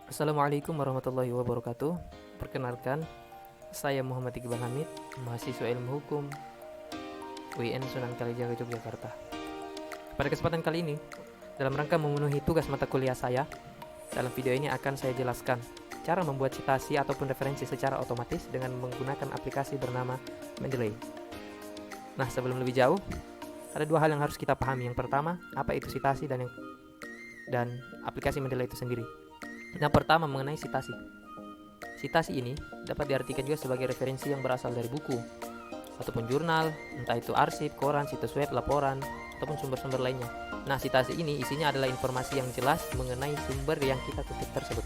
Assalamualaikum warahmatullahi wabarakatuh. Perkenalkan, saya Muhammad Iqbal Hamid, mahasiswa Ilmu Hukum UIN Sunan Kalijaga Yogyakarta. Pada kesempatan kali ini, dalam rangka memenuhi tugas mata kuliah saya, dalam video ini akan saya jelaskan cara membuat citasi ataupun referensi secara otomatis dengan menggunakan aplikasi bernama Mendeley. Nah, sebelum lebih jauh, ada dua hal yang harus kita pahami. Yang pertama, apa itu citasi dan aplikasi Mendeley itu sendiri. Yang pertama mengenai citasi. Citasi ini dapat diartikan juga sebagai referensi yang berasal dari buku ataupun jurnal, entah itu arsip, koran, situs web, laporan, ataupun sumber-sumber lainnya. Nah, citasi ini isinya adalah informasi yang jelas mengenai sumber yang kita kutip tersebut.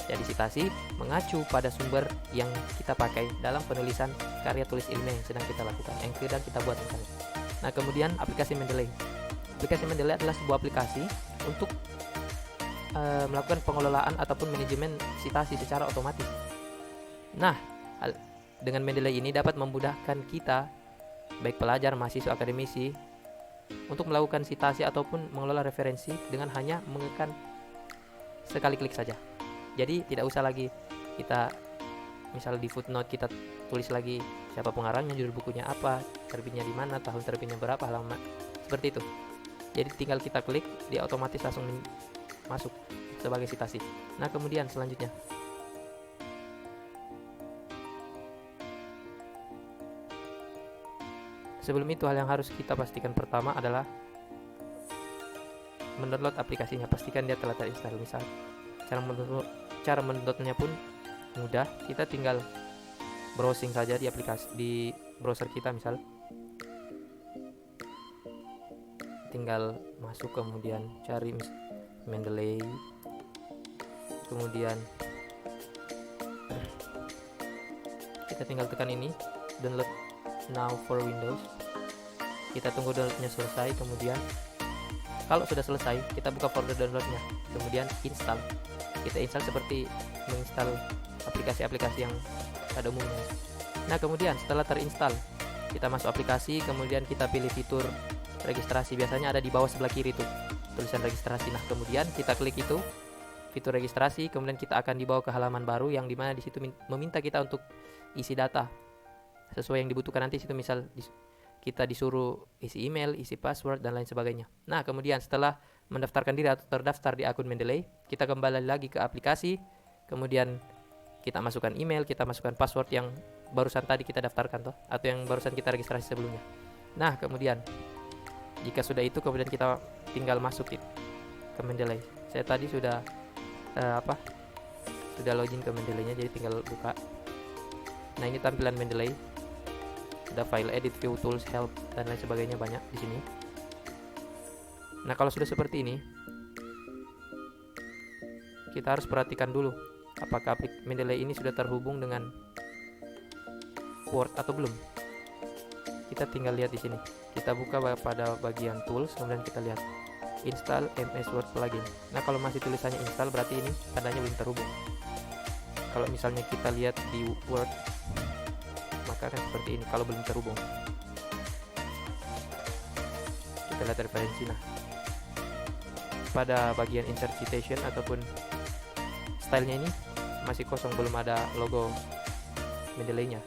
Jadi citasi mengacu pada sumber yang kita pakai dalam penulisan karya tulis ilmiah yang sedang kita lakukan, yang sedang kita buat misalnya. Nah, kemudian aplikasi Mendeley. Aplikasi Mendeley adalah sebuah aplikasi untuk melakukan pengelolaan ataupun manajemen citasi secara otomatis. Nah, dengan Mendeley ini dapat memudahkan kita, baik pelajar, mahasiswa, akademisi, untuk melakukan citasi ataupun mengelola referensi dengan hanya mengekang sekali klik saja. Jadi tidak usah lagi kita misal di footnote kita tulis lagi siapa pengarangnya, judul bukunya apa, terbitnya di mana, tahun terbitnya berapa, halaman, seperti itu. Jadi tinggal kita klik, dia otomatis langsung masuk sebagai citasi. Nah, kemudian selanjutnya, sebelum itu hal yang harus kita pastikan pertama adalah mendownload aplikasinya. Pastikan dia telah terinstall. Misal cara mendownloadnya pun mudah. Kita tinggal browsing saja di aplikasi di browser kita, misal tinggal masuk, kemudian cari Mendeley, kemudian kita tinggal tekan ini download now for Windows. Kita tunggu downloadnya selesai, kemudian kalau sudah selesai kita buka folder downloadnya, kemudian install. Kita install seperti menginstal aplikasi-aplikasi yang pada umumnya. Nah, kemudian setelah terinstall kita masuk aplikasi, kemudian kita pilih fitur registrasi. Biasanya ada di bawah sebelah kiri tuh tulisan registrasi. Nah, kemudian kita klik itu fitur registrasi, kemudian kita akan dibawa ke halaman baru yang dimana di situ meminta kita untuk isi data sesuai yang dibutuhkan. Nanti situ misal kita disuruh isi email, isi password, dan lain sebagainya. Nah, kemudian setelah mendaftarkan diri atau terdaftar di akun Mendeley, kita kembali lagi ke aplikasi, kemudian kita masukkan email, kita masukkan password yang barusan tadi kita daftarkan toh, atau yang barusan kita registrasi sebelumnya. Nah, kemudian jika sudah itu, kemudian kita tinggal masuk ke Mendeley. Saya tadi sudah sudah login ke Mendeley-nya, jadi tinggal buka. Nah, ini tampilan Mendeley. Ada file edit, view, tools, help, dan lain sebagainya, banyak di sini. Nah, kalau sudah seperti ini, kita harus perhatikan dulu apakah Mendeley ini sudah terhubung dengan Word atau belum. Kita tinggal lihat di sini. Kita buka pada bagian tools, kemudian kita lihat install MS Word plugin. Nah, kalau masih tulisannya install, berarti ini tandanya belum terhubung. Kalau misalnya kita lihat di Word, maka akan seperti ini kalau belum terhubung. Kita lihat referensi. Nah, pada bagian insert citation ataupun stylenya ini masih kosong, belum ada logo Mendeley-nya.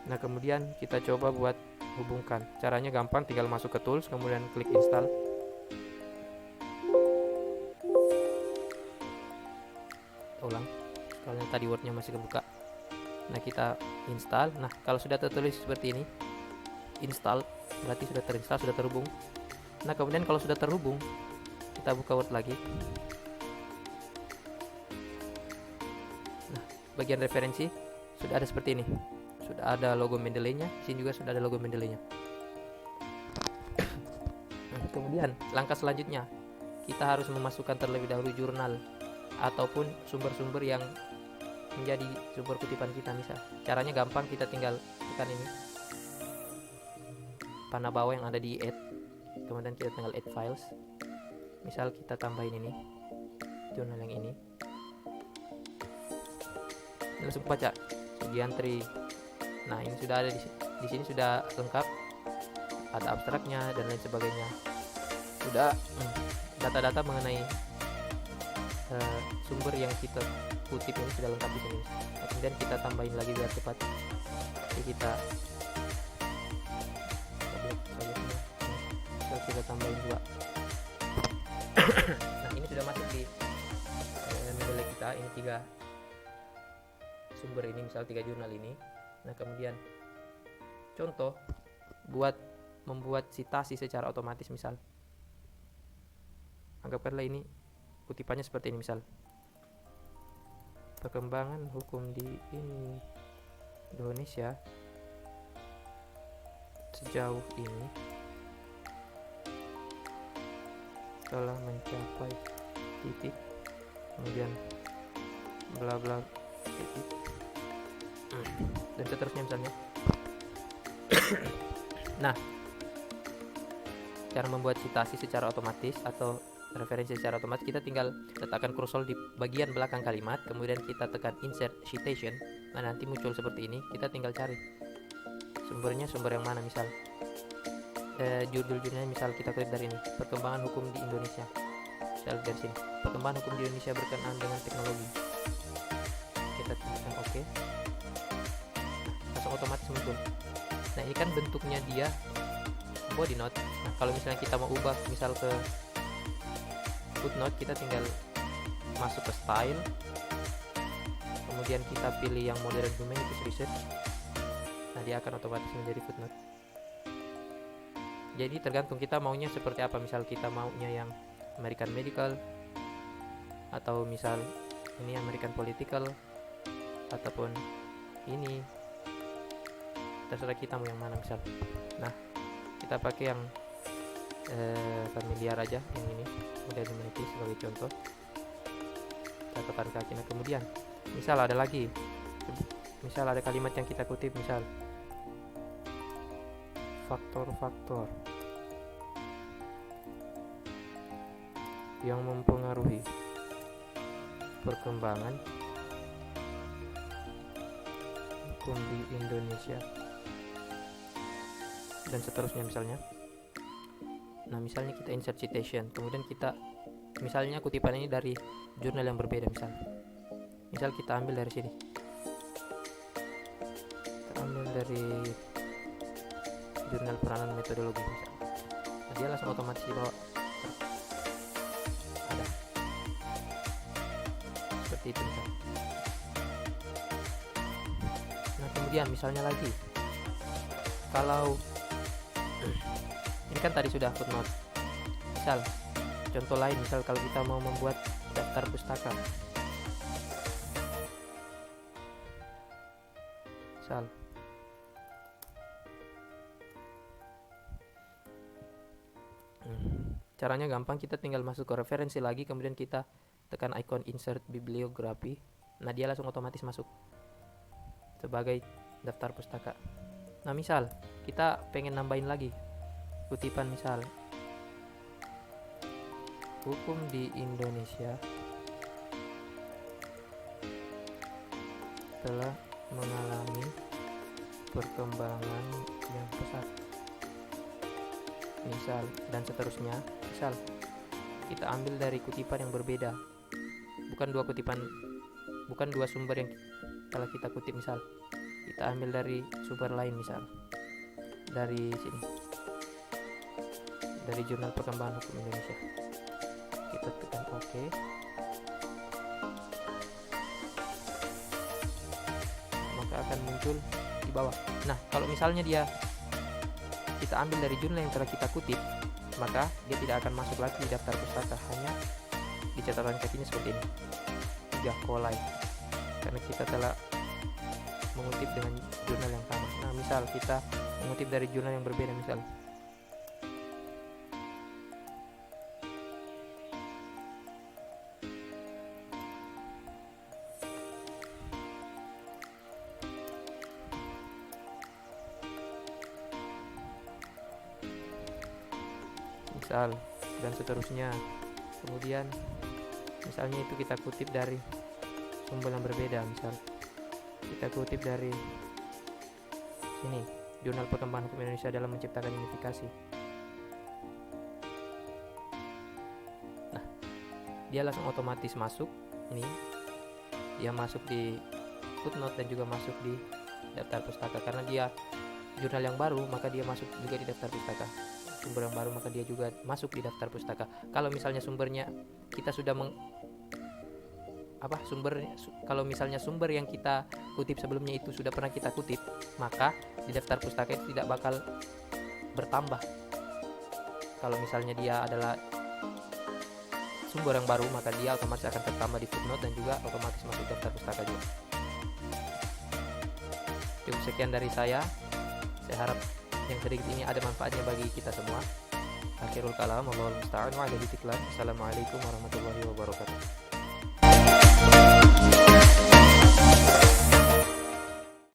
Nah, kemudian kita coba buat hubungkan. Caranya gampang, tinggal masuk ke tools, kemudian klik install. Ulang, soalnya tadi wordnya masih kebuka. Nah, kita install. Nah, kalau sudah tertulis seperti ini install, berarti sudah terinstall, sudah terhubung. Nah, kemudian kalau sudah terhubung, kita buka Word lagi. Nah, bagian referensi sudah ada seperti ini. Sudah ada logo Mendeley-nya, di sini juga sudah ada logo Mendeley-nya. Nah, kemudian langkah selanjutnya, kita harus memasukkan terlebih dahulu jurnal ataupun sumber-sumber yang menjadi sumber kutipan kita. Misal caranya gampang, kita tinggal tekan ini panah bawah yang ada di add, kemudian kita tinggal add files. Misal kita tambahin ini jurnal yang ini, langsung baca Sugiantri. Nah, ini sudah ada di sini sudah lengkap, ada abstraknya dan lain sebagainya. Sudah data-data mengenai sumber yang kita kutip ini sudah lengkap di sini. Nah, kemudian kita tambahin lagi biar cepat. Jadi kita tambahin juga. Nah, ini sudah masuk di Mendeley kita. Ini 3 sumber ini, misal 3 jurnal ini. Nah, kemudian contoh buat membuat citasi secara otomatis, misal anggapkanlah ini kutipannya seperti ini, misal perkembangan hukum di Indonesia sejauh ini telah mencapai titik, kemudian bla bla titik, dan seterusnya misalnya. Nah, cara membuat citasi secara otomatis atau referensi secara otomatis, kita tinggal letakkan kursor di bagian belakang kalimat, kemudian kita tekan insert citation. Nah, nanti muncul seperti ini. Kita tinggal cari sumbernya, sumber yang mana, misal judul-judulnya, misal kita klik dari ini, perkembangan hukum di Indonesia. Misal dari sini, perkembangan hukum di Indonesia berkenaan dengan teknologi. Kita tekan OK. Langsung otomatis muncul. Nah, ini kan bentuknya dia body note. Nah, kalau misalnya kita mau ubah misal ke footnote, kita tinggal masuk ke style, kemudian kita pilih yang modern domain, itu research. Nah, dia akan otomatis menjadi footnote. Jadi tergantung kita maunya seperti apa. Misal kita maunya yang American Medical, atau misal ini American Political, ataupun ini, terserah kita mau yang mana misal. Nah, kita pakai yang familiar aja, yang ini modern humanity sebagai contoh. Catatan kaki. Nah, kemudian misal ada lagi, misal ada kalimat yang kita kutip, misal faktor-faktor yang mempengaruhi perkembangan hukum di Indonesia, dan seterusnya misalnya. Nah, misalnya kita insert citation, kemudian kita misalnya kutipan ini dari jurnal yang berbeda, misal kita ambil dari sini, kita ambil dari jurnal peranan metodologi misal. Nah, dia langsung otomatis dibawa, ada seperti itu misal. Nah, kemudian misalnya lagi, kalau ini kan tadi sudah footnote. Misal contoh lain, misal kalau kita mau membuat daftar pustaka, misal caranya gampang, kita tinggal masuk ke referensi lagi, kemudian kita tekan icon insert bibliografi. Nah, dia langsung otomatis masuk sebagai daftar pustaka. Nah, misal kita pengen nambahin lagi kutipan, misal hukum di Indonesia telah mengalami perkembangan yang pesat, misal, dan seterusnya. Misal kita ambil dari kutipan yang berbeda, bukan dua sumber yang telah kita kutip. Misal kita ambil dari sumber lain, misal dari sini, dari jurnal perkembangan hukum Indonesia. Kita tekan OK. Maka akan muncul di bawah. Nah, kalau misalnya kita ambil dari jurnal yang telah kita kutip, maka dia tidak akan masuk lagi di daftar pustaka, hanya di catatan kakinya seperti ini, 3 kolai, karena kita telah mengutip dengan jurnal yang sama. Nah, misal kita mengutip dari jurnal yang berbeda, misal dan seterusnya. Kemudian misalnya itu kita kutip dari sumber yang berbeda, misal kita kutip dari ini, Jurnal Perkembangan Hukum Indonesia dalam Menciptakan Unifikasi. Nah, dia langsung otomatis masuk. Ini dia masuk di footnote dan juga masuk di daftar pustaka. Karena dia jurnal yang baru, maka dia masuk juga di daftar pustaka. Sumber yang baru, maka dia juga masuk di daftar pustaka. Kalau misalnya sumbernya kita sudah kalau misalnya sumber yang kita kutip sebelumnya itu sudah pernah kita kutip, maka di daftar pustaka itu tidak bakal bertambah. Kalau misalnya dia adalah sumber yang baru, maka dia otomatis akan tertambah di footnote dan juga otomatis masuk daftar pustaka juga. Cukup sekian dari saya. Saya harap yang sedikit ini ada manfaatnya bagi kita semua. Akhirul kalam, wallahul musta'an wa alaihi tiklan. Assalamualaikum warahmatullahi wabarakatuh.